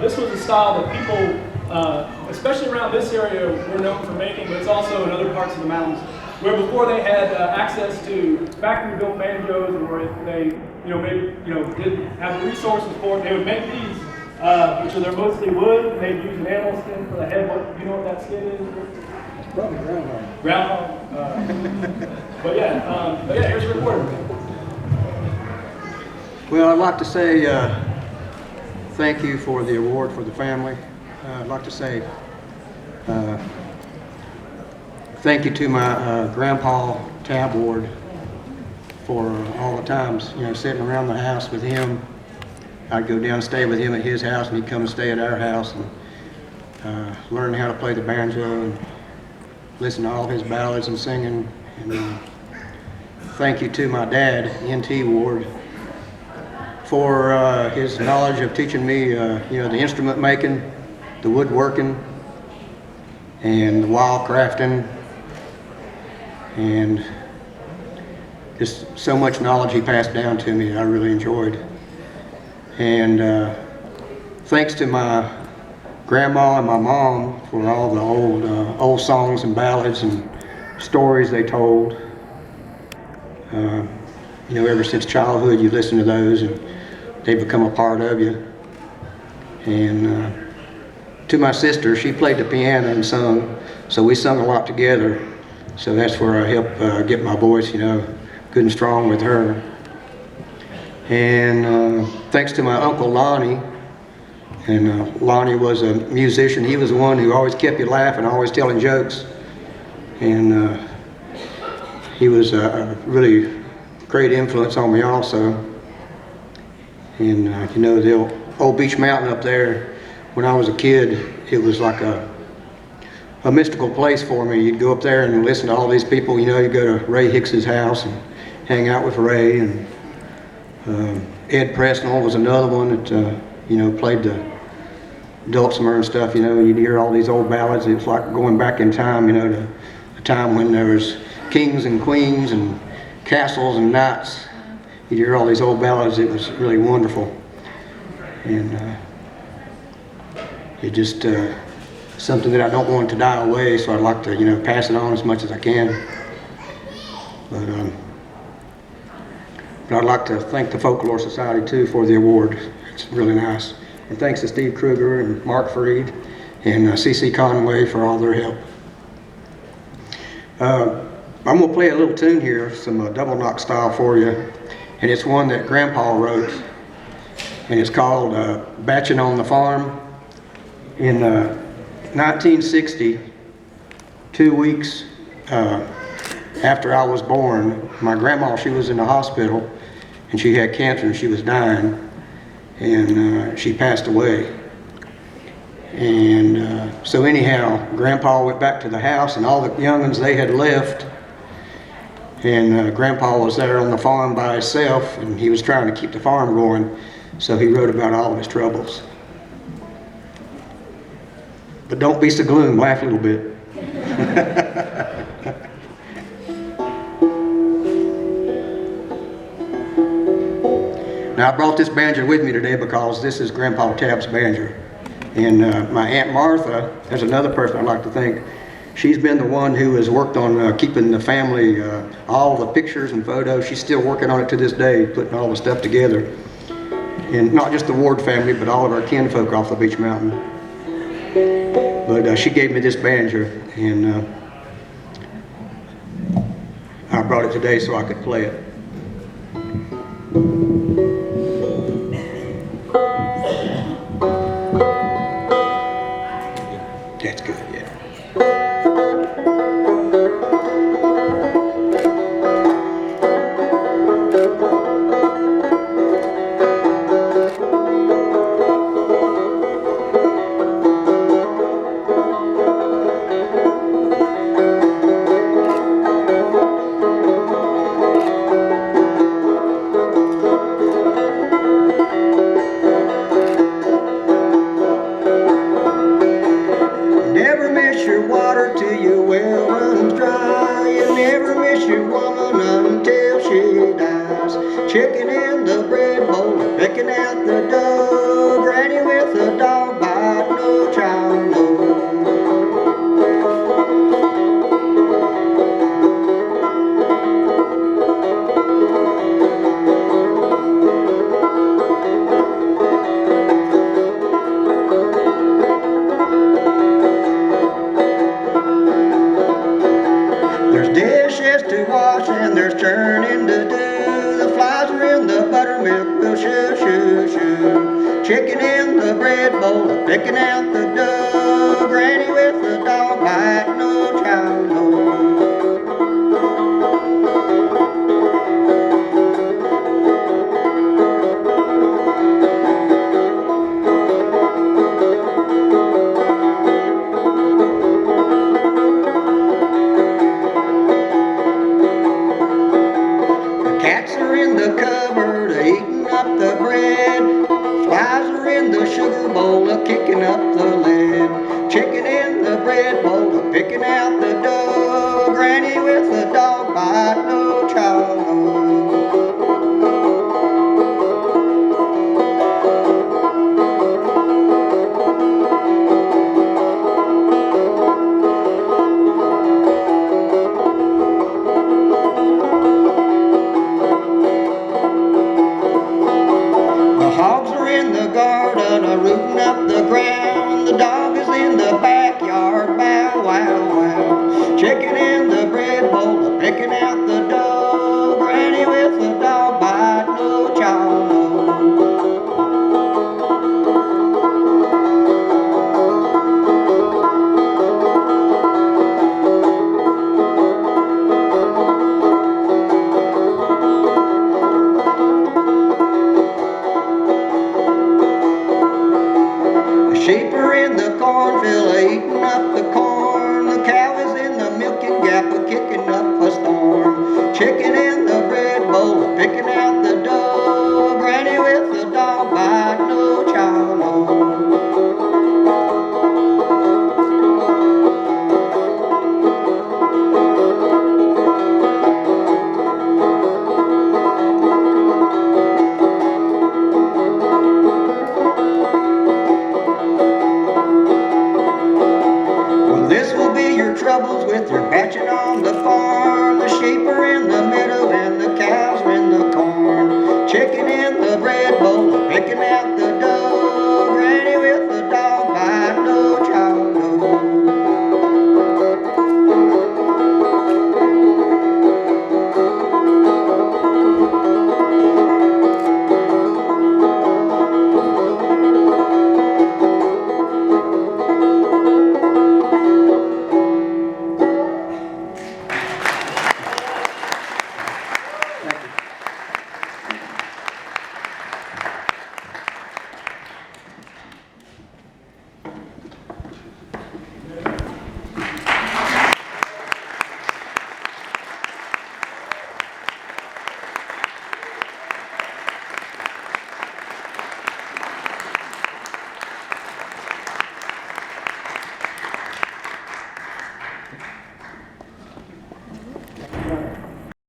This was a style that people, especially around this area, were known for making, but it's also in other parts of the mountains, where before they had access to factory-built banjos, or they, didn't have the resources for it. They would make these, which are they're mostly wood, and they'd use an animal skin for the head. You know what that skin is? Probably groundhog. Groundhog. But yeah, here's your report. Well, I'd like to say thank you for the award for the family. I'd like to say thank you to my grandpa Tab Ward for all the times, sitting around the house with him. I'd go down and stay with him at his house, and he'd come and stay at our house and learn how to play the banjo and listen to all his ballads and singing. And thank you to my dad, N.T. Ward, for his knowledge of teaching me, the instrument making, the woodworking, and the wild crafting, and just so much knowledge he passed down to me that I really enjoyed. And thanks to my grandma and my mom for all the old songs and ballads and stories they told. Ever since childhood you listen to those and they become a part of you. And to my sister, she played the piano and sung, so we sung a lot together. So that's where I helped get my voice, good and strong with her. And thanks to my Uncle Lonnie, and Lonnie was a musician. He was the one who always kept you laughing, always telling jokes. And he was a really great influence on me also. And the old Beach Mountain up there, when I was a kid, it was like a mystical place for me. You'd go up there and listen to all these people. You'd go to Ray Hicks's house and hang out with Ray. And Ed Presnell was another one that played the dulcimer and stuff. You'd hear all these old ballads. It's like going back in time, to a time when there was kings and queens and castles and knights. You'd hear all these old ballads. It was really wonderful. And it just something that I don't want to die away, so I'd like to pass it on as much as I can. But I'd like to thank the Folklore Society too for the award. It's really nice. And thanks to Steve Kruger and Mark Freed and C.C. Conway for all their help. I'm going to play a little tune here, some double knock style for you. And it's one that Grandpa wrote. And it's called Batchin' on the Farm. In 1960, 2 weeks after I was born, my grandma, she was in the hospital and she had cancer and she was dying, and she passed away. And so anyhow, Grandpa went back to the house and all the young'uns, they had left, and Grandpa was there on the farm by himself, and he was trying to keep the farm going, so he wrote about all of his troubles. But don't be so gloom, laugh a little bit. Now I brought this banjo with me today because this is Grandpa Tab's banjo. And my Aunt Martha, there's another person I'd like to thank. She's been the one who has worked on keeping the family, all the pictures and photos. She's still working on it to this day, putting all the stuff together. And not just the Ward family, but all of our kinfolk off the Beach Mountain. But she gave me this banjo, and I brought it today so I could play it. That's good, yeah. the bread bowl, picking out the dough. Granny with the dog bite, no child knows. Cats are in the cupboard eating up the bread. Flies are in the sugar bowl kicking up the lead. Chicken in the bread bowl picking out the dough. Granny with the dog bite, no child knows. Rooting up the ground, the dog is in the backyard, bow wow wow. Chicken in the bread bowl, picking out the dough. Granny with the dog bite, no child knows. Sheep are in the cornfield eating up the corn. The cow is in the milking gap kicking up a storm. Chicken in the bread bowl picking out the dough. Granny with the dog bite, no child knows. Troubles with your